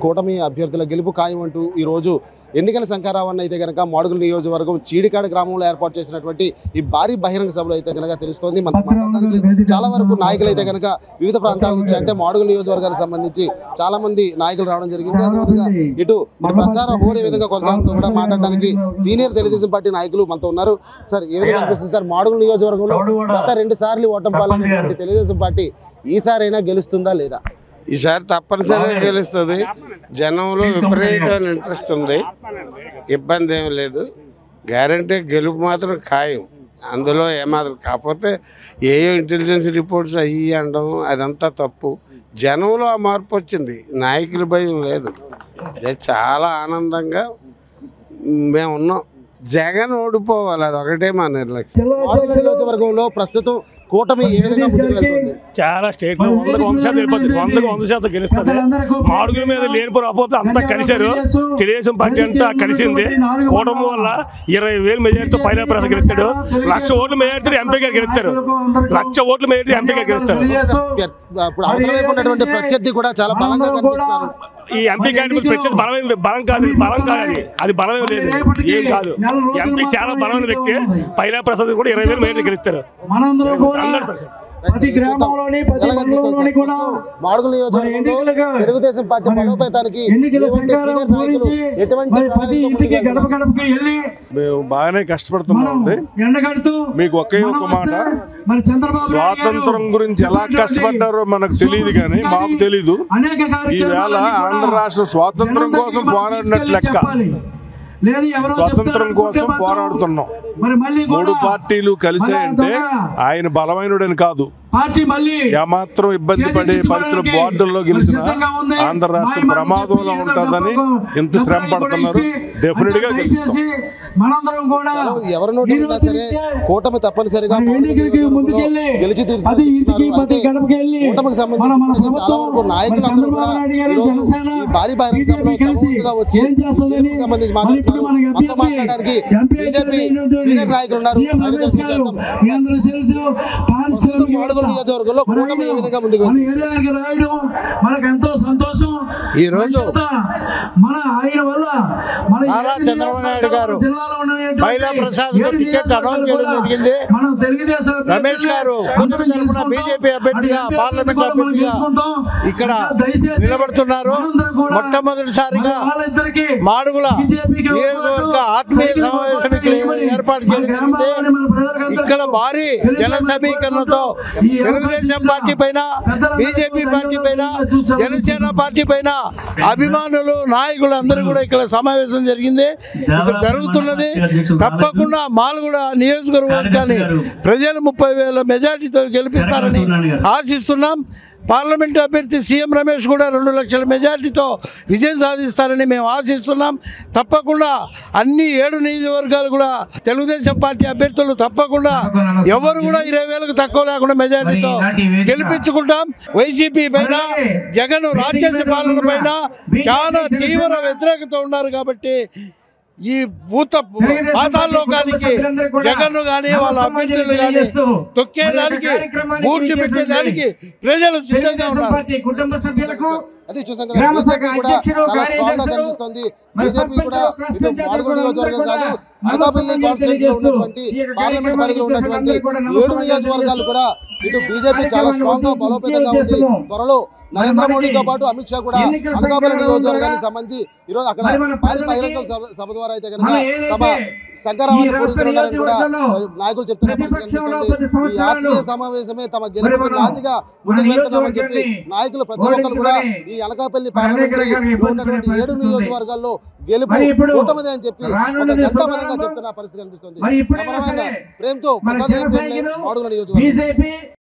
కూటమి అభ్యర్థుల గెలుపు ఖాయం అంటూ ఈరోజు ఎన్నికల శంఖారావాన్ని అయితే కనుక మాడుగుల నియోజకవర్గం చీడికాడ గ్రామంలో ఏర్పాటు చేసినటువంటి ఈ భారీ బహిరంగ సభలో అయితే కనుక తెలుస్తోంది. చాలా వరకు నాయకులు అయితే కనుక వివిధ ప్రాంతాల నుంచి అంటే మాడుగుల నియోజకవర్గానికి సంబంధించి చాలా మంది నాయకులు రావడం జరిగింది. అదేవిధంగా ఇటు ప్రచారం హోరే విధంగా కొనసాగుతూ కూడా మాట్లాడడానికి సీనియర్ తెలుగుదేశం పార్టీ నాయకులు మనతో ఉన్నారు. సార్ ఏ విధంగా అనిపిస్తుంది సార్, మాడుగుల నియోజకవర్గంలో గత 2 సార్లు ఓటమి పాలైనటువంటి తెలుగుదేశం పార్టీ ఈసారైనా గెలుస్తుందా లేదా? ఈసారి తప్పనిసరిగా గెలుస్తుంది. జనంలో విపరీతమైన ఇంట్రెస్ట్ ఉంది, ఇబ్బంది ఏమి లేదు. గ్యారంటీ గెలుపు మాత్రం ఖాయం, అందులో ఏమాత్రం. కాకపోతే ఏయో ఇంటెలిజెన్స్ రిపోర్ట్స్ అయ్యి అనడం అదంతా తప్పు. జనంలో ఆ మార్పు వచ్చింది, నాయకుల భయం లేదు. చాలా ఆనందంగా మేము ఉన్నాం. జగన్ ఓడిపోవాలి, అది ఒకటే మా నిర్లక్ష్యం. నియోజకవర్గంలో ప్రస్తుతం కూటమి ఏ విధంగా ముందుకు వెళ్తుంది? చాలా స్టేట్లో 100% వెళ్ళిపోతుంది, 100% గెలుస్తుంది. మాడుగుల మీద లేనిపోరు అపోతే అంతా కలిశారు. తెలుగుదేశం పార్టీ అంతా కలిసింది. కూటమి వల్ల 20,000 మెజార్టీతో పైన ప్రసాద్ గెలుస్తాడు. 1,00,000 ఓట్ల మెజార్టీ ఎంపీ గారు గెలుస్తారు. 1,00,000 ఓట్ల మెజార్టీ ఎంపీ గారు గెలుస్తారు. ఇప్పుడు అవతల వైపు ఉన్నటువంటి ప్రత్యర్థి కూడా చాలా బలంగా కనిపిస్తున్నారు. ఈ ఎంపీ క్యాండిడేట్ ప్రత్యేక బలం కాదు అది బలమే లేదు, ఏం కాదు. ఎంపీ చాలా బలమైన వ్యక్తి. పైన ప్రసాద్ కూడా 20,000 మెజార్టీ గెలుస్తారు. మాడుగుల నియోజకవర్గంలో తెలుగుదేశం పార్టీ బలోపేతానికి మేము బాగానే కష్టపడుతున్నామండి. మీకు ఒకే ఒక మాట, స్వాతంత్రం గురించి ఎలా కష్టపడ్డారో మనకు తెలియదు కానీ మాకు తెలీదు. ఈవేళ ఆంధ్ర రాష్ట్ర స్వాతంత్రం కోసం పోరాడినట్టు లెక్క. స్వాతంత్రం కోసం పోరాడుతున్నాం. 3 పార్టీలు కలిసాయంటే ఆయన బలమైనడని కాదు, ఏమాత్రం ఇబ్బంది పడే పరిస్థితులు బోర్డుల్లో గెలిచిన ఆంధ్ర రాష్ట్రం ప్రమాదంలో ఉంటుందని ఇంత శ్రమ పడుతున్నారు. డెఫినెట్ గా ఎవరి నోటి ఉన్నా సరే కూటమి తప్పనిసరిగా గెలిచి కూటమికి సంబంధించి చాలా వరకు నాయకులందరూ కూడా ఈ భారీ బహిరంగ వచ్చి సంబంధించి మాట్లాడడానికి బీజేపీ సీనియర్ నాయకులు ఉన్నారు. మాడుగుల నియోజకవర్గంలో కూటమి ఏ విధంగా ముందుకు ఈ రోజు నారా చంద్రబాబు నాయుడు గారు మహిళా ప్రసాద్ టికెట్ అనౌన్స్ చేయడం జరిగింది. రమేష్ గారు కూటమి తరఫున బీజేపీ అభ్యర్థిగా పార్లమెంట్ అభ్యర్థిగా ఇక్కడ నిలబడుతున్నారు. మొట్టమొదటిసారిగా మాడుగుల నియోజకవర్గ ఆత్మీయ సమావేశం ఏర్పాటు చేయడం జరిగింది. ఇక్కడ భారీ జన సమీకరణతో తెలుగుదేశం పార్టీ పైన, బీజేపీ పార్టీ పైన, జనసేన పార్టీ పైన అభిమానులు నాయకులు అందరూ కూడా ఇక్కడ సమావేశం జరిగింది. ఇక్కడ జరుగుతున్నది తప్పకుండా మాల్గూడ నియోజకవర్గాన్ని ప్రజలు 30,000 మెజార్టీతో గెలిపిస్తారని ఆశిస్తున్నాం. పార్లమెంటు అభ్యర్థి సీఎం రమేష్ కూడా 2 లక్షల మెజార్టీతో విజయం సాధిస్తారని మేము ఆశిస్తున్నాం. తప్పకుండా అన్ని 7 నియోజకవర్గాలు కూడా తెలుగుదేశం పార్టీ అభ్యర్థులు తప్పకుండా ఎవరు కూడా 20,000కు తక్కువ లేకుండా మెజార్టీతో గెలిపించుకుంటాం. వైసీపీ పైన, జగన్ రాక్షస పాలన పైన చాలా తీవ్ర వ్యతిరేకత ఉన్నారు కాబట్టి ఈ పాతాళలోకానికి జగన్ గాని వాళ్ళ అభ్యర్థులు గాని తొక్కేదానికి, పూర్తి పెట్టేదానికి ప్రజలు సిద్ధంగా ఉన్నారు. అది చూసాం కదా, బీజేపీ కూడా చాలా స్ట్రాంగ్ గా కనిపిస్తుంది. బీజేపీ కూడా ఇటు మాడుగుల నియోజకవర్గం కాదు, అనకాపల్లి కాన్స్టిట్యూన్సీ లో ఉన్నటువంటి పార్లమెంట్ పరిధిలో ఉన్నటువంటి 7 నియోజకవర్గాలు కూడా ఇటు బీజేపీ చాలా స్ట్రాంగ్ గా బలోపేతంగా ఉంది. త్వరలో నరేంద్ర మోడీతో పాటు అమిత్ షా కూడా అనకాపల్లి నియోజకవర్గానికి సంబంధించి ఈరోజు అక్కడ భారీ బహిరంగ సభ ద్వారా అయితే కనుక తమ శంకరావాన్ని పూరించనున్నారని కూడా నాయకులు చెప్తున్న పరిస్థితి కనిపిస్తుంది. ఈ ఆత్మీయ సమావేశమే తమ గెలుపుకి నాందిగా ముందుకు వెళ్తున్నామని చెప్పి నాయకులు ప్రతి ఒక్కరు కూడా ఈ అనకాపల్లి పార్లమెంటరీ ఉన్నటువంటి 7 నియోజకవర్గాల్లో గెలుపు కూటమిదే అని చెప్పి ఒక గంటాపరంగా చెప్తున్న పరిస్థితి కనిపిస్తుంది. ప్రేమతో మాడుగుల నియోజకవర్గం.